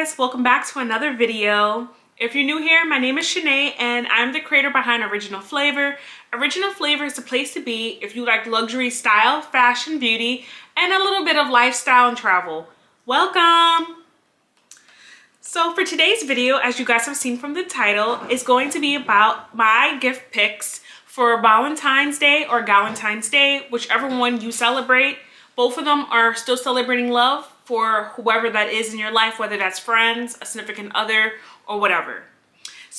guys, welcome back to another video. If you're new here, my name is Shanae and I'm the creator behind Original Flavor. Original Flavor is the place to be if you like luxury style, fashion, beauty, and a little bit of lifestyle and travel. Welcome! So for today's video, as you guys have seen from the title, is going to be about my gift picks for Valentine's Day or Galentine's Day, whichever one you celebrate. Both of them are still celebrating love for whoever that is in your life, whether that's friends, a significant other, or whatever.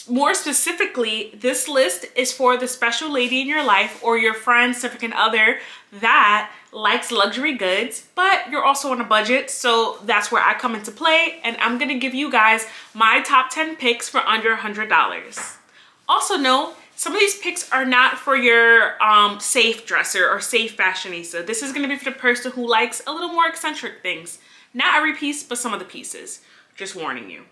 More specifically, this list is for the special lady in your life or your friend, significant other that likes luxury goods, but you're also on a budget, so that's where I come into play, and I'm gonna give you guys my top 10 picks for under $100. Also note, some of these picks are not for your safe dresser or safe fashionista. This is gonna be for the person who likes a little more eccentric things. Not every piece, but some of the pieces. Just warning you.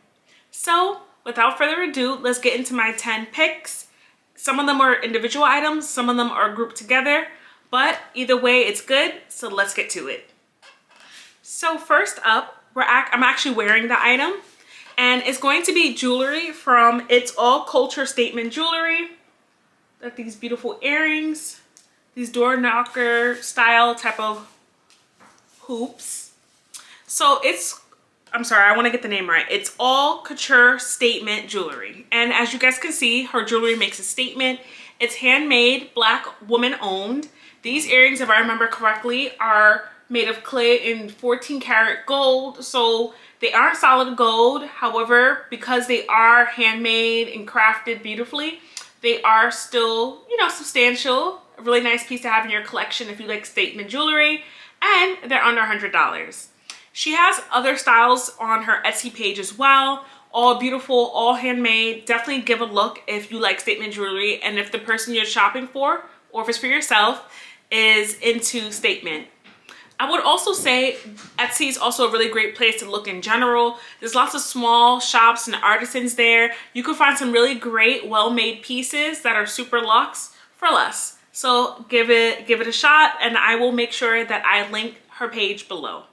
So, without further ado, let's get into my 10 picks. Some of them are individual items, some of them are grouped together, but either way, it's good, so let's get to it. So first up, I'm actually wearing the item, and it's going to be jewelry from It's All Culture Statement Jewelry. Got these beautiful earrings, these door knocker style type of hoops. So I'm sorry, I want to get the name right. It's All Couture Statement Jewelry. And as you guys can see, her jewelry makes a statement. It's handmade, Black woman owned. These earrings, if I remember correctly, are made of clay in 14 karat gold. So they aren't solid gold. However, because they are handmade and crafted beautifully, they are still, you know, substantial. A really nice piece to have in your collection if you like statement jewelry. And they're under $100. She has other styles on her Etsy page as well. All beautiful, all handmade. Definitely give a look if you like statement jewelry and if the person you're shopping for, or if it's for yourself, is into statement. I would also say Etsy is also a really great place to look in general. There's lots of small shops and artisans there. You can find some really great, well-made pieces that are super luxe for less. So give it a shot, and I will make sure that I link her page below.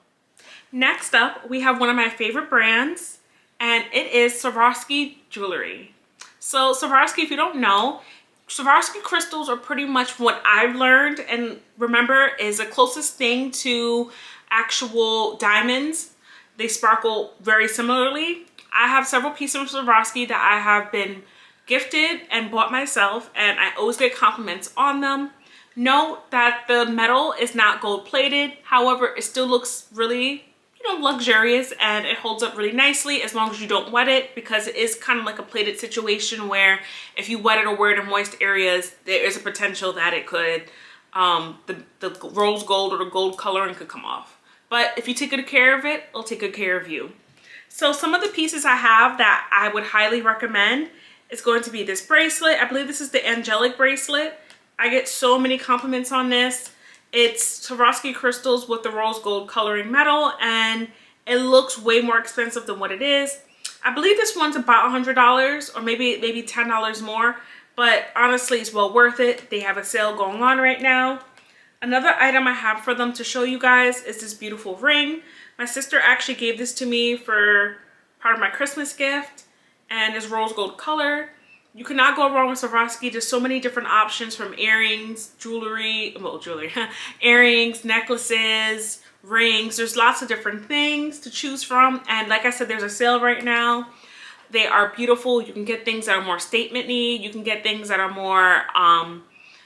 Next up, we have one of my favorite brands, and it is Swarovski Jewelry. So Swarovski, if you don't know, Swarovski crystals are pretty much what I've learned and remember is the closest thing to actual diamonds. They sparkle very similarly. I have several pieces of Swarovski that I have been gifted and bought myself, and I always get compliments on them. Note that the metal is not gold plated. However, it still looks really, luxurious, and it holds up really nicely as long as you don't wet it, because it is kind of like a plated situation where if you wet it or wear it in moist areas, there is a potential that it could, the rose gold or the gold coloring could come off. But if you take good care of it, it'll take good care of you. So some of the pieces I have that I would highly recommend is going to be this bracelet. I believe this is the angelic bracelet. I get so many compliments on this. It's Swarovski crystals with the rose gold coloring metal, and it looks way more expensive than what it is. I believe this one's about $100 or maybe $10 more, but honestly, it's well worth it. They have a sale going on right now. Another item I have for them to show you guys is this beautiful ring. My sister actually gave this to me for part of my Christmas gift, and it's rose gold color. You cannot go wrong with Swarovski. There's so many different options, from earrings, jewelry, earrings, necklaces, rings. There's lots of different things to choose from. And like I said, there's a sale right now. They are beautiful. You can get things that are more statement-y. You can get things that are more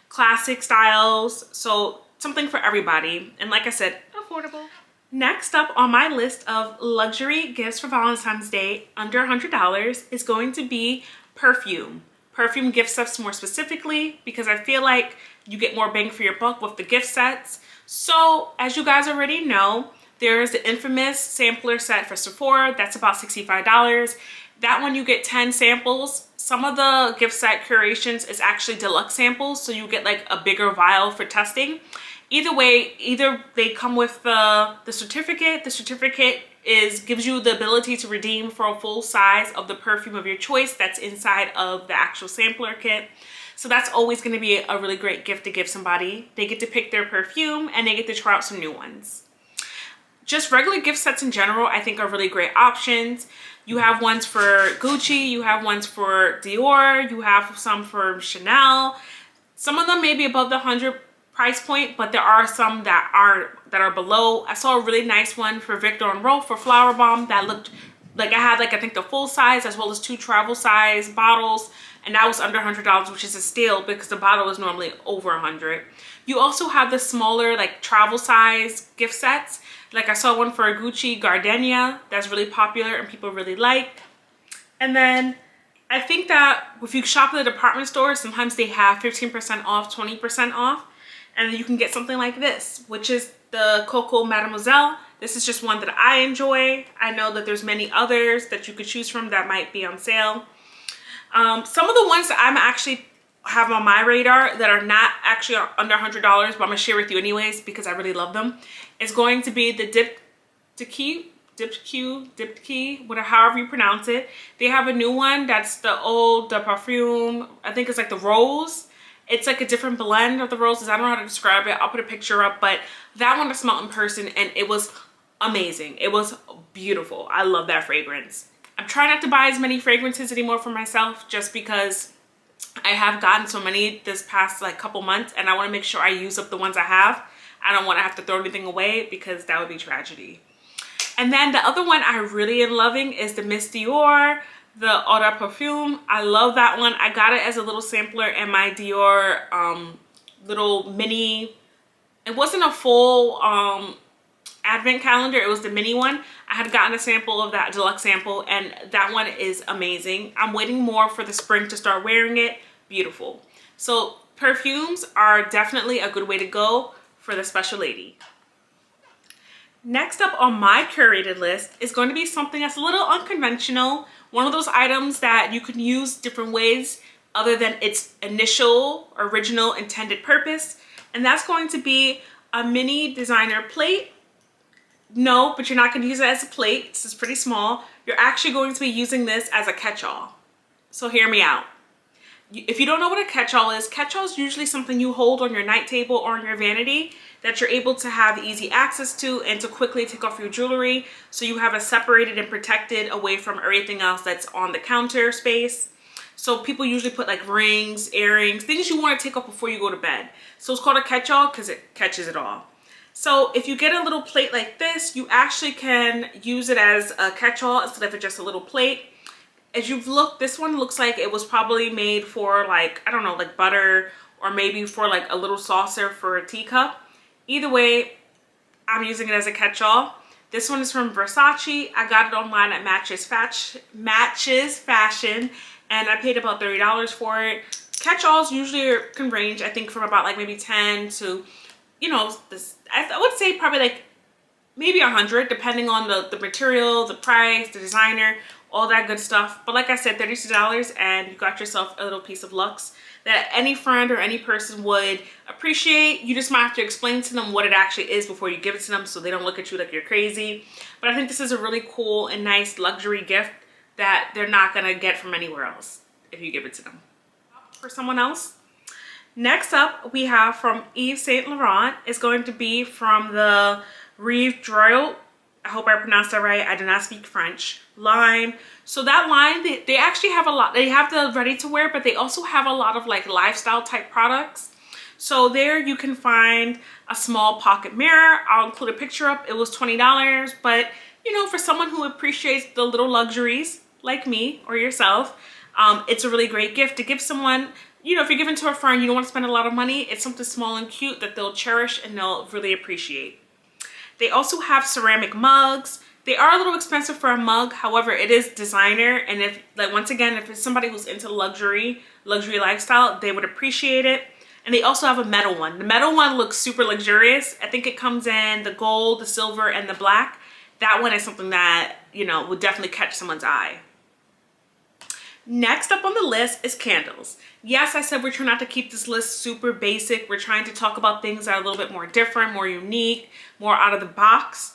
classic styles. So something for everybody. And like I said, affordable. Next up on my list of luxury gifts for Valentine's Day under $100 is going to be Perfume. Perfume gift sets more specifically, because I feel like you get more bang for your buck with the gift sets. So as you guys already know, there's the infamous sampler set for Sephora. That's about $65. That one you get 10 samples. Some of the gift set curations is actually deluxe samples, so you get like a bigger vial for testing. Either way, either they come with the certificate. The certificate gives you the ability to redeem for a full size of the perfume of your choice that's inside of the actual sampler kit. So that's always going to be a really great gift to give somebody. They get to pick their perfume and they get to try out some new ones. just regular gift sets in general, I think are really great options. You have ones for Gucci, you have ones for Dior, you have some for Chanel. Some of them may be above the 100 price point, but there are some that are below. I saw a really nice one for Victor and Rolf for Flower Bomb that looked like, I had like, I think the full size as well as 2 travel size bottles, and that was under $100, which is a steal because the bottle is normally over 100. You also have the smaller like travel size gift sets. Like I saw one for a Gucci Gardenia that's really popular and people really like. And then I think that if you shop at the department store, sometimes they have 15% off, 20% off. And then you can get something like this, which is the Coco Mademoiselle. This is just one that I enjoy. I know that there's many others that you could choose from that might be on sale. Some of the ones that I'm actually have on my radar that are not actually under $100, but I'm gonna share with you anyways because I really love them, is going to be the Diptyque, whatever, however you pronounce it. They have a new one that's the Perfume. I think it's like the rose. It's like a different blend of the roses. I don't know how to describe it. I'll put a picture up, but that one I smelled in person and it was amazing. It was beautiful. I love that fragrance. I'm trying not to buy as many fragrances anymore for myself just because I have gotten so many this past like couple months, and I want to make sure I use up the ones I have. I don't want to have to throw anything away because that would be tragedy. And then the other one I really am loving is the Miss Dior, the Eau de Perfume. I love that one. I got it as a little sampler in my Dior little mini. It wasn't a full advent calendar, it was the mini one. I had gotten a sample of that deluxe sample, and that one is amazing. I'm waiting more for the spring to start wearing it. Beautiful. So perfumes are definitely a good way to go for the special lady. Next up on my curated list is going to be something that's a little unconventional. One of those items that you can use different ways other than its initial original intended purpose, and that's going to be a mini designer plate. No, but you're not going to use it as a plate. This is pretty small. You're actually going to be using this as a catch-all. So hear me out. If you don't know what a catch-all is usually something you hold on your night table or on your vanity that you're able to have easy access to and to quickly take off your jewelry, so you have it separated and protected away from everything else that's on the counter space. So people usually put like rings, earrings, things you want to take off before you go to bed. So it's called a catch-all because it catches it all. So if you get a little plate like this, you actually can use it as a catch-all instead of just a little plate. As you've looked, this one looks like it was probably made for like, I don't know, like butter, or maybe for like a little saucer for a teacup. Either way, I'm using it as a catch-all. This one is from Versace. I got it online at Matches Fashion, and I paid about $30 for it. Catch-alls usually can range, I think, from about like maybe 10 to, you know, this, I would say probably like maybe 100, depending on the material, the price, the designer, all that good stuff. But like I said, $32, and you got yourself a little piece of luxe that any friend or any person would appreciate. You just might have to explain to them what it actually is before you give it to them so they don't look at you like you're crazy. But I think this is a really cool and nice luxury gift that they're not gonna get from anywhere else if you give it to them. For someone else, next up we have from Yves Saint Laurent. Is going to be from the Rive Driote. I hope I pronounced that right. I do not speak French. Line. So that line, they actually have a lot. They have the ready to wear, but they also have a lot of like lifestyle type products. So there you can find a small pocket mirror. I'll include a picture up. It was $20, but you know, for someone who appreciates the little luxuries like me or yourself, it's a really great gift to give someone. You know, if you're giving to a friend, you don't want to spend a lot of money. It's something small and cute that they'll cherish and they'll really appreciate. They also have ceramic mugs. They are a little expensive for a mug. However, it is designer. And if, like, once again, if it's somebody who's into luxury lifestyle, they would appreciate it. And they also have a metal one. The metal one looks super luxurious. I think it comes in the gold, the silver, and the black. That one is something that, you know, would definitely catch someone's eye. Next up on the list is candles. Yes, I said we're trying not to keep this list super basic. We're trying to talk about things that are a little bit more different, more unique, more out of the box.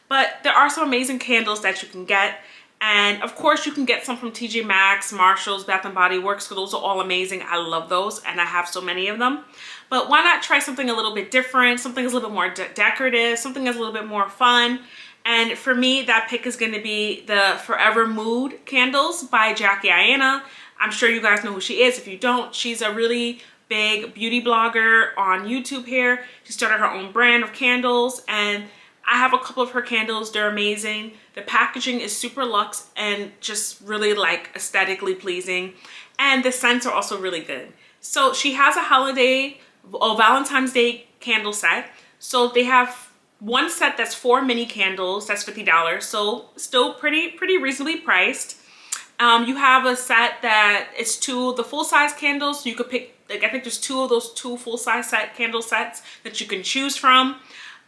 But there are some amazing candles that you can get. And of course you can get some from TJ Maxx, Marshalls, Bath & Body Works, because those are all amazing. I love those and I have so many of them. but why not try something a little bit different, something that's a little bit more decorative, something that's a little bit more fun. And for me, that pick is going to be the Forever Mood candles by Jackie Aina. I'm sure you guys know who she is. If you don't, she's a really big beauty blogger on YouTube here. She started her own brand of candles, and I have a couple of her candles. They're amazing. The packaging is super luxe and just really like aesthetically pleasing, and the scents are also really good. So she has a holiday or Valentine's Day candle set. So they have one set that's 4 mini candles. That's $50. So still pretty reasonably priced. You have a set that it's 2 of the full-size candles. So you could pick, like, I think there's 2 of those 2 full-size candle sets that you can choose from.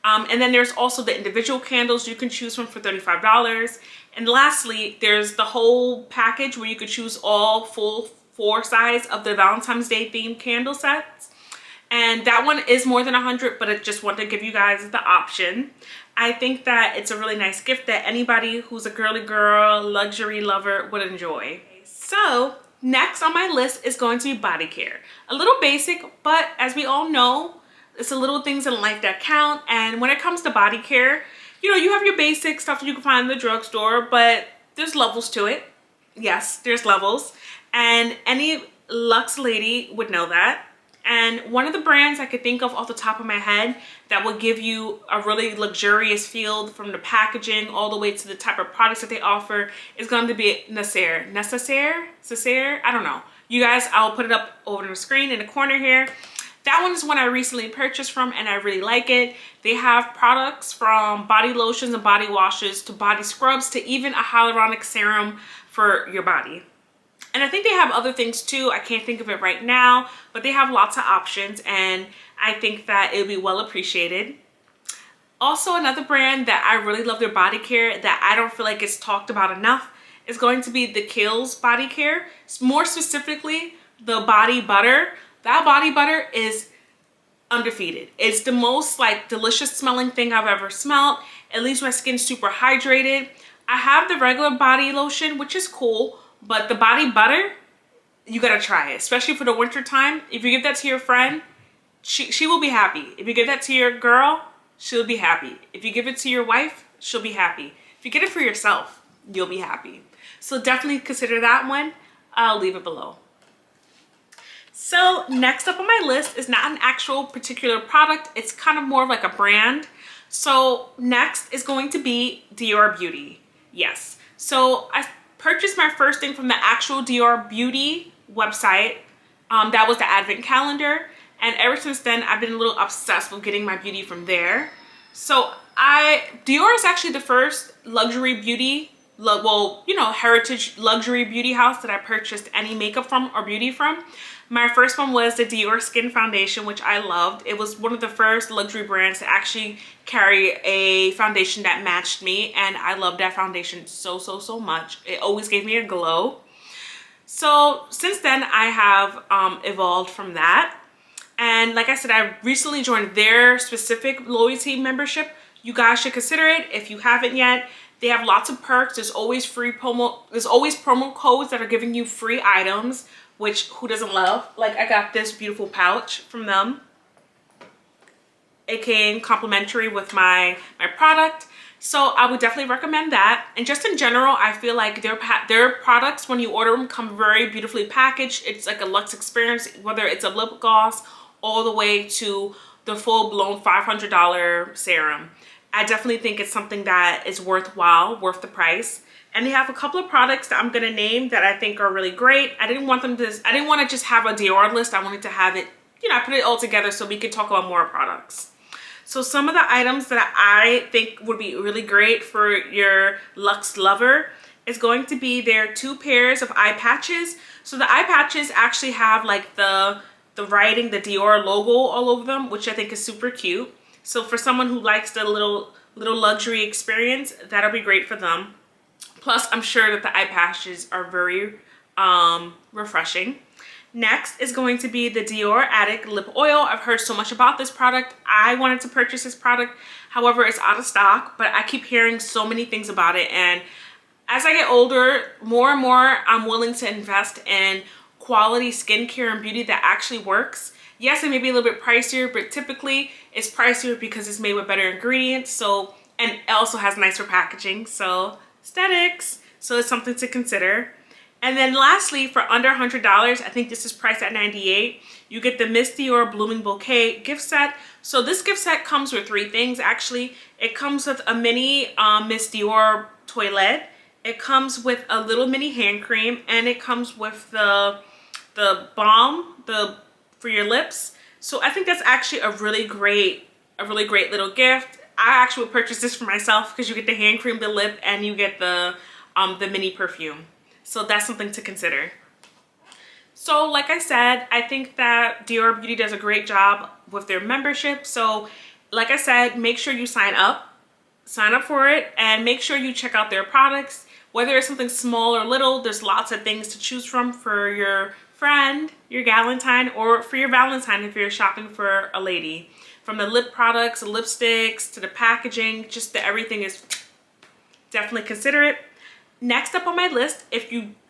And then there's also the individual candles you can choose from for $35. And lastly, there's the whole package where you could choose all full 4 size of the Valentine's Day themed candle sets. And that one is more than $100, but I just want to give you guys the option. I think that it's a really nice gift that anybody who's a girly girl, luxury lover would enjoy. So next on my list is going to be body care. A little basic, but as we all know, it's the little things in life that count. And when it comes to body care, you know, you have your basic stuff that you can find in the drugstore, but there's levels to it. Yes, there's levels. And any luxe lady would know that. And one of the brands I could think of off the top of my head that will give you a really luxurious feel from the packaging all the way to the type of products that they offer is going to be Necessaire. I don't know. You guys, I'll put it up over the screen in the corner here. That one is one I recently purchased from, and I really like it. They have products from body lotions and body washes to body scrubs to even a hyaluronic serum for your body. And I think they have other things too. I can't think of it right now, but they have lots of options, and I think that it'll be well appreciated. Also, another brand that I really love their body care that I don't feel like it's talked about enough is going to be the Kiehl's body care. More specifically, the body butter. That body butter is undefeated. It's the most like delicious smelling thing I've ever smelled. It leaves my skin super hydrated. I have the regular body lotion, which is cool, but the body butter, you gotta try it, especially for the winter time. If you give that to your friend, she will be happy. If you give that to your girl, she'll be happy. If you give it to your wife, she'll be happy. If you get it for yourself, you'll be happy. So definitely consider that one. I'll leave it below. So next up on my list is not an actual particular product. It's kind of more of like a brand. So next is going to be Dior Beauty. Yes. So I purchased my first thing from the actual Dior Beauty website. That was the advent calendar. And ever since then, I've been a little obsessed with getting my beauty from there. So Dior is actually the first luxury beauty, well, you know, heritage luxury beauty house that I purchased any makeup from or beauty from. My first one was the Dior Skin Foundation, which I loved. It was one of the first luxury brands to actually carry a foundation that matched me, and I loved that foundation so much. It always gave me a glow. So since then, I have evolved from that. And like I said, I recently joined their specific loyalty membership. You guys should consider it if you haven't yet. They have lots of perks. There's always promo codes that are giving you free items, which who doesn't love? Like, I got this beautiful pouch from them. It came complimentary with my product. So I would definitely recommend that. And just in general, I feel like their products, when you order them, come very beautifully packaged. It's like a luxe experience, whether it's a lip gloss all the way to the full-blown $500 serum. I definitely think it's something that is worthwhile, worth the price. And they have a couple of products that I'm gonna name that I think are really great. I didn't want to just have a Dior list. I wanted to have it, you know, I put it all together so we could talk about more products. So some of the items that I think would be really great for your luxe lover is going to be their 2 pairs of eye patches. So the eye patches actually have like the writing, the Dior logo all over them, which I think is super cute. So for someone who likes the little luxury experience, that'll be great for them. Plus, I'm sure that the eye patches are very refreshing. Next is going to be the Dior Attic Lip Oil. I've heard so much about this product. I wanted to purchase this product. However, it's out of stock, but I keep hearing so many things about it. And as I get older, more and more, I'm willing to invest in quality skincare and beauty that actually works. Yes, it may be a little bit pricier, but typically it's pricier because it's made with better ingredients. So, and it also has nicer packaging. So aesthetics. So it's something to consider. And then lastly, for under $100, I think this is priced at $98, you get the Misty or Blooming Bouquet gift set. So this gift set comes with 3 things actually. It comes with a mini Miss Dior toilette. It comes with a little mini hand cream, and it comes with the balm for your lips. So I think that's actually a really great little gift. I actually would purchase this for myself because you get the hand cream, the lip, and you get the mini perfume. So that's something to consider. So like I said, I think that Dior Beauty does a great job with their membership. So like I said, make sure you sign up for it, and make sure you check out their products. Whether it's something small or little, there's lots of things to choose from for your friend, your Galentine, or for your Valentine if you're shopping for a lady. From the lip products, the lipsticks, to the packaging, just the everything is definitely consider it. Next up on my list,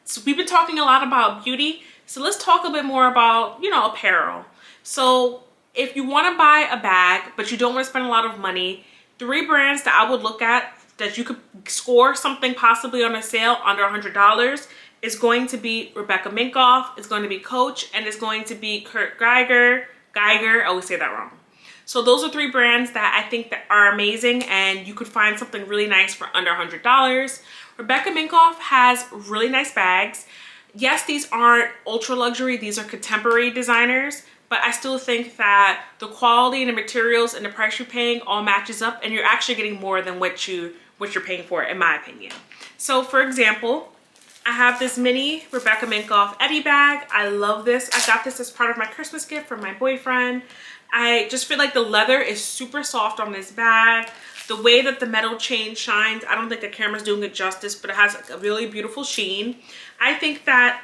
so we've been talking a lot about beauty, so let's talk a bit more about, you know, apparel. So if you want to buy a bag, but you don't want to spend a lot of money, 3 brands that I would look at that you could score something possibly on a sale under $100 is going to be Rebecca Minkoff, it's going to be Coach, and it's going to be Geiger. I always say that wrong. So those are 3 brands that I think that are amazing, and you could find something really nice for under $100. Rebecca Minkoff has really nice bags. Yes, these aren't ultra luxury, these are contemporary designers, but I still think that the quality and the materials and the price you're paying all matches up, and you're actually getting more than what you're paying for, in my opinion. So for example, I have this mini Rebecca Minkoff Eddie bag. I love this. I got this as part of my Christmas gift from my boyfriend. I just feel like the leather is super soft on this bag. The way that the metal chain shines, I don't think the camera's doing it justice, but it has like a really beautiful sheen. I think that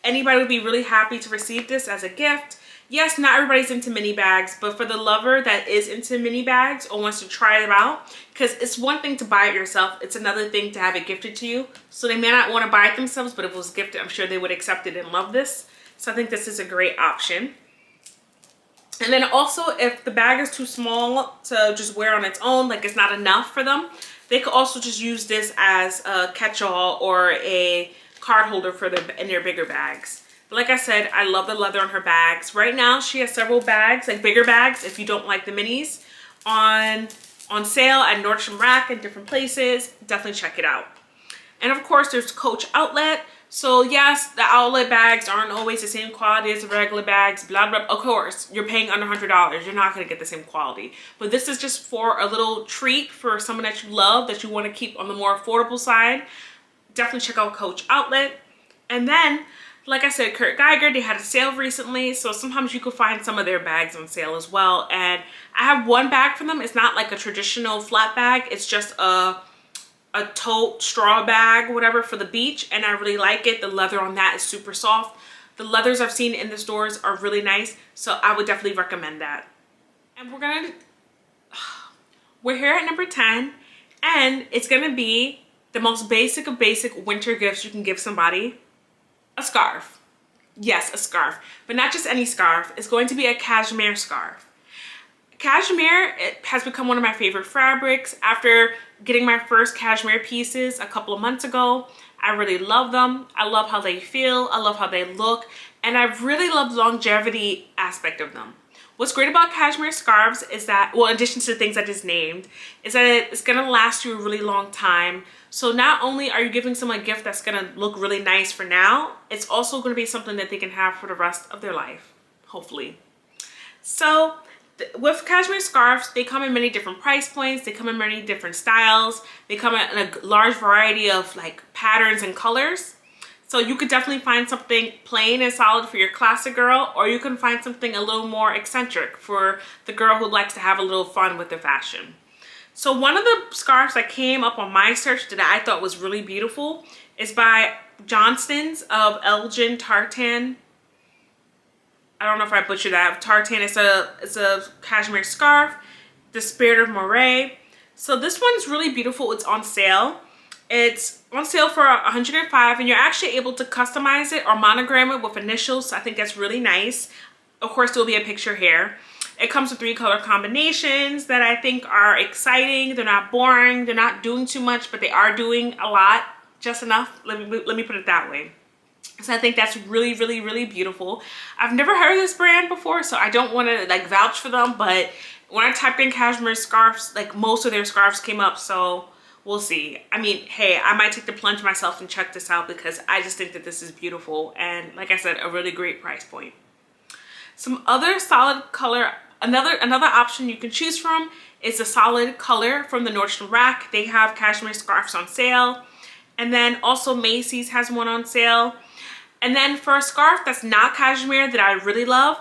anybody would be really happy to receive this as a gift. Yes, not everybody's into mini bags, but for the lover that is into mini bags or wants to try them out, because it's one thing to buy it yourself, it's another thing to have it gifted to you. So they may not want to buy it themselves, but if it was gifted, I'm sure they would accept it and love this. So I think this is a great option. And then also, if the bag is too small to just wear on its own, like it's not enough for them, they could also just use this as a catch-all or a card holder for in their bigger bags. But like I said, I love the leather on her bags. Right now, she has several bags, like bigger bags, if you don't like the minis, on sale at Nordstrom Rack and different places. Definitely check it out. And of course, there's Coach Outlet. So yes, the outlet bags aren't always the same quality as the regular bags, blah, blah. Of course, you're paying under $100. You're not going to get the same quality. But this is just for a little treat for someone that you love, that you want to keep on the more affordable side. Definitely check out Coach Outlet. And then, like I said, Geiger, they had a sale recently. So sometimes you could find some of their bags on sale as well. And I have one bag from them. It's not like a traditional flat bag. It's just a tote straw bag, whatever, for the beach, and I really like it. The leather on that is super soft. The leathers I've seen in the stores are really nice, so I would definitely recommend that. And we're here at number 10, and it's gonna be the most basic of basic winter gifts you can give somebody: a scarf. Yes, a scarf, but not just any scarf. It's going to be a cashmere scarf. Cashmere, it has become one of my favorite fabrics. After getting my first cashmere pieces a couple of months ago, I really love them. I love how they feel. I love how they look. And I really love the longevity aspect of them. What's great about cashmere scarves is that, well, in addition to the things I just named, is that it's gonna last you a really long time. So not only are you giving someone a gift that's gonna look really nice for now, it's also gonna be something that they can have for the rest of their life, hopefully. So, with cashmere scarves, they come in many different price points. They come in many different styles. They come in a large variety of like patterns and colors. So you could definitely find something plain and solid for your classic girl, or you can find something a little more eccentric for the girl who likes to have a little fun with the fashion. So one of the scarves that came up on my search that I thought was really beautiful is by Johnston's of Elgin Tartan. I don't know if I butchered that. Tartan, it's a cashmere scarf, the Spirit of Moray. So this one's really beautiful. It's on sale. It's on sale for $105, and you're actually able to customize it or monogram it with initials. So I think that's really nice. of course, there'll be a picture here. It comes with 3 color combinations that I think are exciting. They're not boring. They're not doing too much, but they are doing a lot, just enough. Let me put it that way. So I think that's really, really, really beautiful. I've never heard of this brand before, so I don't want to like vouch for them, but when I typed in Cashmere Scarfs, like most of their scarves came up, so we'll see. I mean, hey, I might take the plunge myself and check this out because I just think that this is beautiful and, like I said, a really great price point. Some other solid color, another option you can choose from is a solid color from the Nordstrom rack. They have Cashmere Scarfs on sale. And then also Macy's has one on sale. And then for a scarf that's not cashmere that I really love,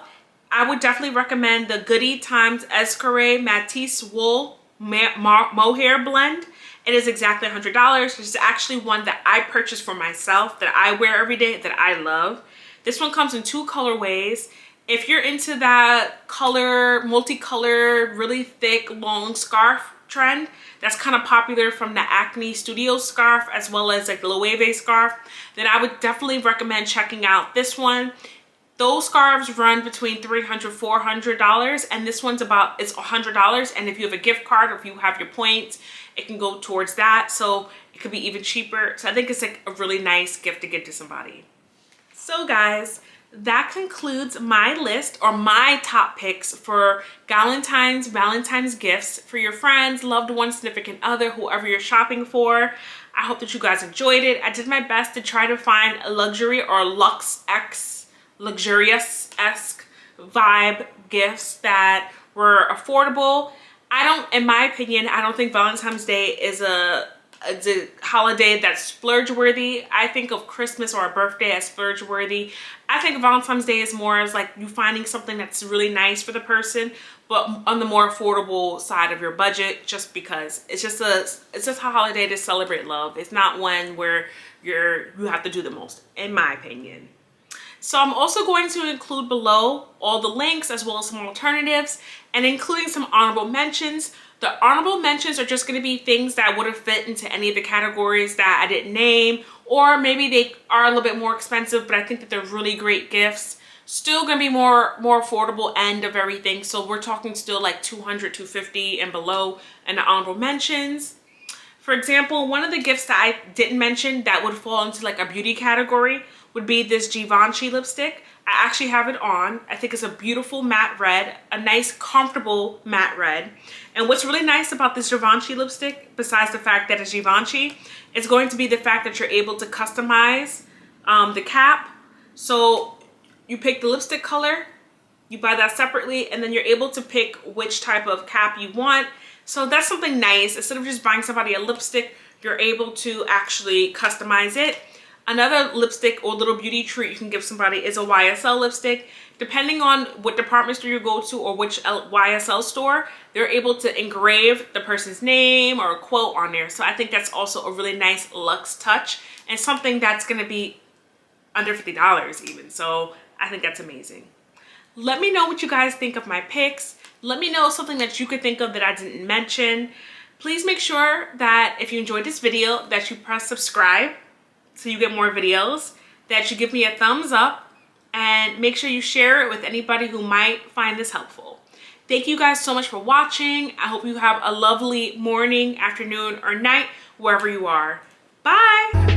I would definitely recommend the Goody Times Escarre Matisse Wool Mohair Blend. It is exactly $100. This is actually one that I purchased for myself that I wear every day that I love. This one comes in 2 colorways. If you're into that color, multicolored, really thick, long scarf trend that's kind of popular from the Acne Studio scarf as well as like the Loewe scarf, then I would definitely recommend checking out this one. Those scarves run between $300, $400, and this one's it's $100. And if you have a gift card or if you have your points, it can go towards that. So it could be even cheaper. So I think it's like a really nice gift to give to somebody. So guys, that concludes my list or my top picks for Valentine's gifts for your friends, loved ones, significant other, whoever you're shopping for. I hope that you guys enjoyed it. I did my best to try to find a luxury or luxurious-esque vibe gifts that were affordable. In my opinion, I don't think Valentine's Day is a holiday that's splurge worthy. I think of Christmas or a birthday as splurge worthy. I think Valentine's Day is more as like you finding something that's really nice for the person, but on the more affordable side of your budget, just because it's just a holiday to celebrate love. It's not one where you have to do the most, in my opinion. So I'm also going to include below all the links as well as some alternatives and including some honorable mentions. The honorable mentions are just going to be things that would have fit into any of the categories that I didn't name, or maybe they are a little bit more expensive, but I think that they're really great gifts. Still going to be more affordable end of everything. So we're talking still like $200, $250 and below in the honorable mentions. For example, one of the gifts that I didn't mention that would fall into like a beauty category would be this Givenchy lipstick. I actually have it on. I think it's a beautiful matte red, a nice comfortable matte red. And what's really nice about this Givenchy lipstick, besides the fact that it's Givenchy, is going to be the fact that you're able to customize the cap. So you pick the lipstick color, you buy that separately, and then you're able to pick which type of cap you want. So that's something nice. Instead of just buying somebody a lipstick, you're able to actually customize it. Another lipstick or little beauty treat you can give somebody is a YSL lipstick. Depending on what department store you go to or which YSL store, they're able to engrave the person's name or a quote on there. So I think that's also a really nice luxe touch and something that's going to be under $50 even. So I think that's amazing. Let me know what you guys think of my picks. Let me know something that you could think of that I didn't mention. Please make sure that if you enjoyed this video that you press subscribe so you get more videos, that you give me a thumbs up, and make sure you share it with anybody who might find this helpful. Thank you guys so much for watching. I hope you have a lovely morning, afternoon, or night, wherever you are. Bye!